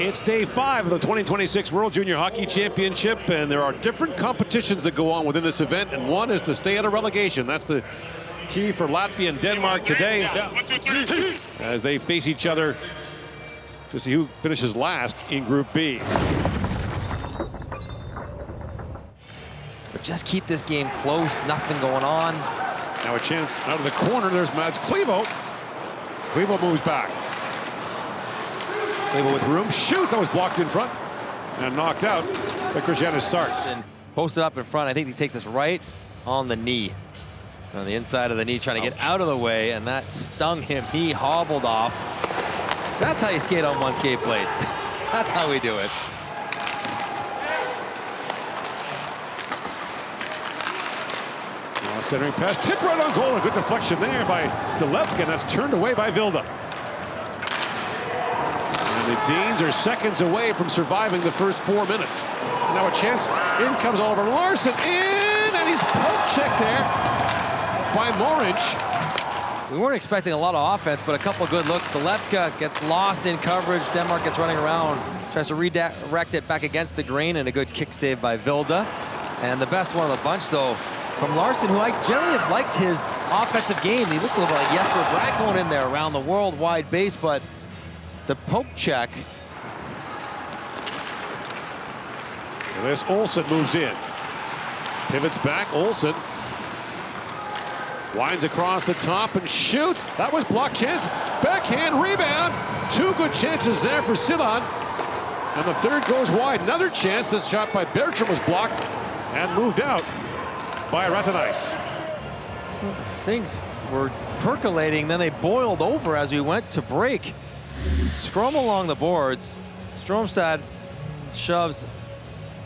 It's day 5 of the 2026 World Junior Hockey Championship, and there are different competitions that go on within this event, and one is to stay out of relegation. That's the key for Latvia and Denmark today as they face each other to see who finishes last in Group B. But just keep this game close, nothing going on. Now a chance out of the corner. There's Mads Klevo. Klevo moves back. Klevo with room, shoots. That was blocked in front and knocked out by Christian Sarts. And posted up in front. I think he takes this right on the knee. On the inside of the knee, trying to get out of the way, and that stung him. He hobbled off. So that's how you skate on one skate plate. That's how we do it. Centering pass, tip right on goal. A good deflection there by Delevka. That's turned away by Vilda. And the Danes are seconds away from surviving the first 4 minutes. And now a chance. In comes Oliver Larsson. In, and he's poke checked there by Morinch. We weren't expecting a lot of offense, but a couple good looks. Delevka gets lost in coverage. Denmark gets running around, tries to redirect it back against the grain, and a good kick save by Vilda. And the best one of the bunch, though, from Larsson, who I generally have liked his offensive game. He looks a little like Jesper Bratt going in there around the world-wide base, but the poke check. This Olsen moves in. Pivots back, Olsen. Winds across the top and shoots. That was blocked chance. Backhand rebound. 2 good chances there for Sidon. And the third goes wide. Another chance. This shot by Bertram was blocked and moved out by Rathenais. Things were percolating, then they boiled over as we went to break. Scrum along the boards. Stromstad shoves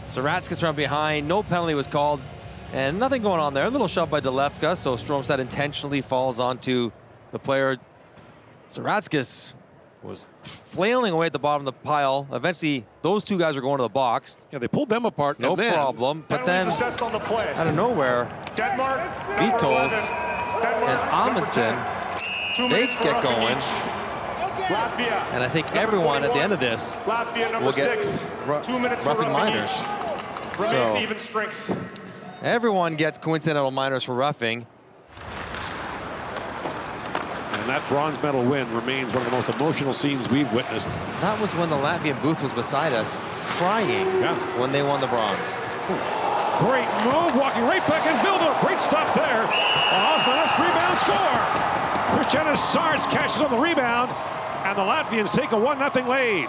Saratskas from behind. No penalty was called, and nothing going on there. A little shove by Delevka, so Stromstad intentionally falls onto the player. Saratskas was flailing away at the bottom of the pile. Eventually, those two guys were going to the box. Yeah, they pulled them apart. No problem. But then, out of nowhere, Vitols and Amundsen, they get going. And I think everyone at the end of this will get roughing minors. So everyone gets coincidental minors for roughing. And that bronze medal win remains one of the most emotional scenes we've witnessed. That was when the Latvian booth was beside us, crying when they won the bronze. Great move, walking right back in Vilda. Great stop there. Osmanis, rebound, score. Christian Sarts catches on the rebound, and the Latvians take a 1-0 lead.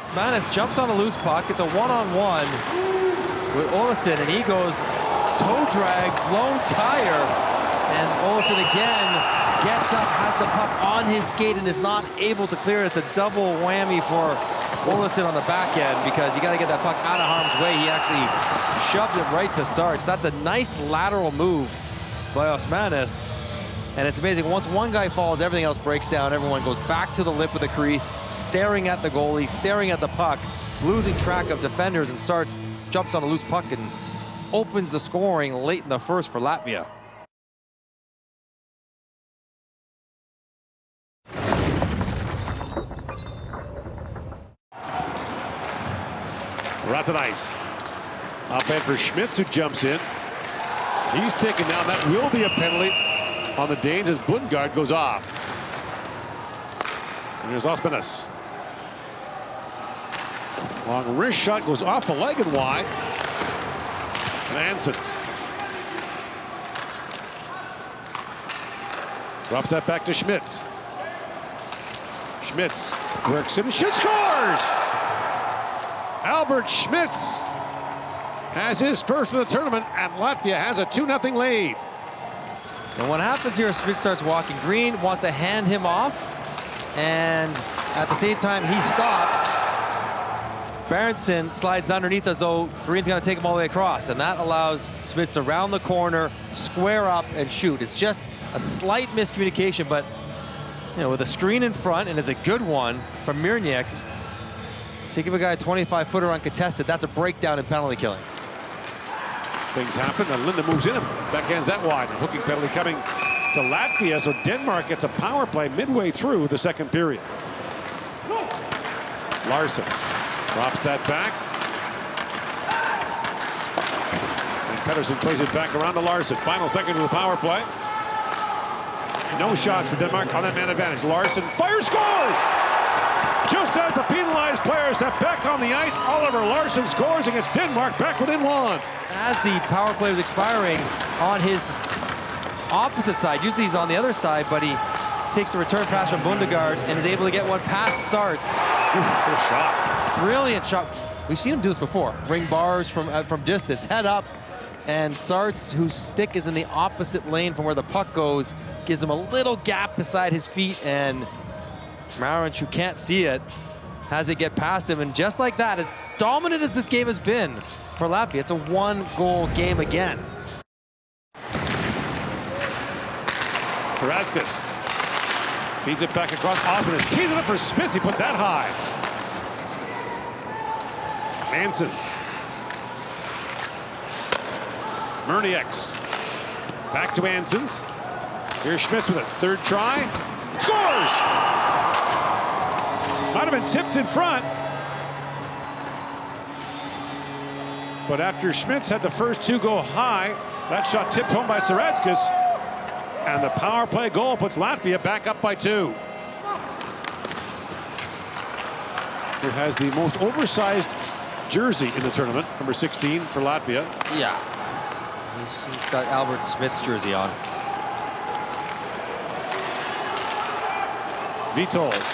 Osmanis jumps on a loose puck. It's a one-on-one with Olsen, and he goes toe drag, blown tire, and Olsen again gets up, has the puck on his skate, and is not able to clear it. It's a double whammy for Olsen on the back end, because you got to get that puck out of harm's way. He actually shoved it right to Sarts. That's a nice lateral move by Osmanis. And it's amazing, once one guy falls, everything else breaks down. Everyone goes back to the lip of the crease, staring at the goalie, staring at the puck, losing track of defenders, and Sarts jumps on a loose puck and opens the scoring late in the first for Latvia. Rathenais. Up end for Smits, who jumps in. He's taken down. That will be a penalty on the Danes as Bundgaard goes off. And here's Osmanis. Long wrist shot goes off the leg and wide. And Ansons drops that back to Smits. Smits works in and shoots, scores! Albert Smits has his first of the tournament, and Latvia has a 2-0 lead. And what happens here is Smits starts walking. Green wants to hand him off, and at the same time he stops. Berenson slides underneath as though Green's gonna take him all the way across, and that allows Smits to round the corner, square up, and shoot. It's just a slight miscommunication, but you know, with a screen in front, and it's a good one from Mirnieks, to give a guy a 25-footer uncontested, that's a breakdown in penalty killing. Things happen, and Linda moves in and backhands that wide. A hooking penalty coming to Latvia, so Denmark gets a power play midway through the second period. Larson drops that back. And Pettersson plays it back around to Larson. Final second of the power play. No shots for Denmark on that man advantage. Larson fires, scores! Just as the penalized players step back on the ice, Oliver Larson scores against Denmark, back within one. As the power play was expiring on his opposite side, usually he's on the other side, but he takes the return pass from Bundegaard and is able to get one past Sarts. Good shot. Brilliant shot. We've seen him do this before. Bring bars from distance, head up, and Sarts, whose stick is in the opposite lane from where the puck goes, gives him a little gap beside his feet, and Marinch, who can't see it, has it get past him. And just like that, as dominant as this game has been for Latvia, it's a one-goal game again. Saradzkas feeds it back across. Osmanis teasing it for Smits. He put that high. Mansons. Mernieks. Back to Ansons. Here's Smits with a third try. Scores! Might have been tipped in front. But after Smits had the first two go high, that shot tipped home by Saradzkas. And the power play goal puts Latvia back up by 2. Who has the most oversized jersey in the tournament, number 16 for Latvia. Yeah. He's got Albert Smith's jersey on. Vitols.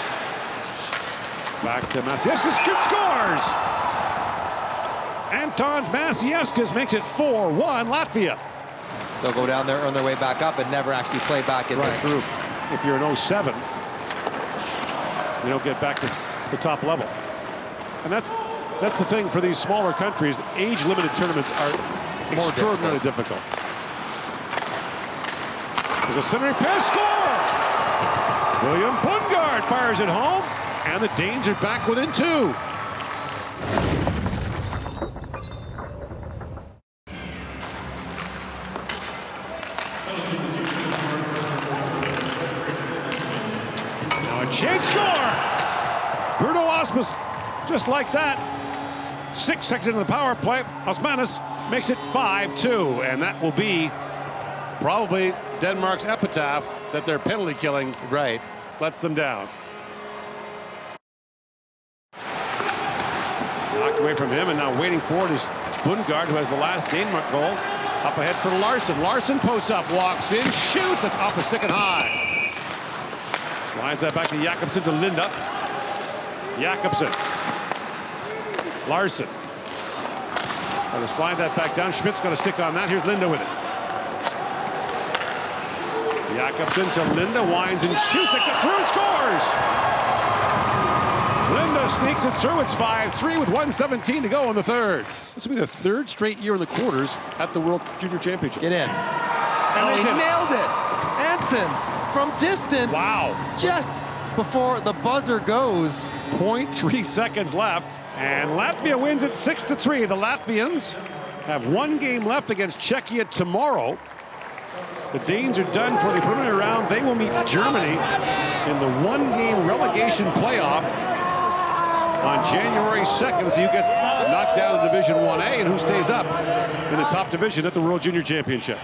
Back to Maciejewski, scores! Antons Maciejewski makes it 4-1 Latvia. They'll go down there, earn their way back up, and never actually play back in this group. If you're an 07, you don't get back to the top level. And that's the thing for these smaller countries. Age-limited tournaments are more extraordinarily difficult. There's a centering pass, score! William Bundegaard fires it home, and the Danes are back within 2. Chance score! Bruno Osmanis, just like that. 6 seconds into the power play, Osmanis makes it 5-2, and that will be probably Denmark's epitaph that their penalty killing lets them down. Knocked away from him, and now waiting for it is Bundegaard, who has the last Denmark goal. Up ahead for Larson. Larson posts up, walks in, shoots. That's off the stick and high. Slides that back to Jakobsen to Linda. Jakobsen. Larson. Going to slide that back down. Schmidt's going to stick on that. Here's Linda with it. Jakobsen to Linda. Winds and shoots. It through and scores. Linda sneaks it through. It's 5-3 with 1:17 to go in the third. This will be the third straight year in the quarters at the World Junior Championship. Get in. And he nailed it. Ansons from distance. Wow. Just before the buzzer goes. 0.3 seconds left. And Latvia wins it 6-3. The Latvians have one game left against Czechia tomorrow. The Danes are done for the preliminary round. They will meet Germany in the one-game relegation playoff on January 2nd. So who gets knocked down in Division 1A and who stays up in the top division at the World Junior Championship.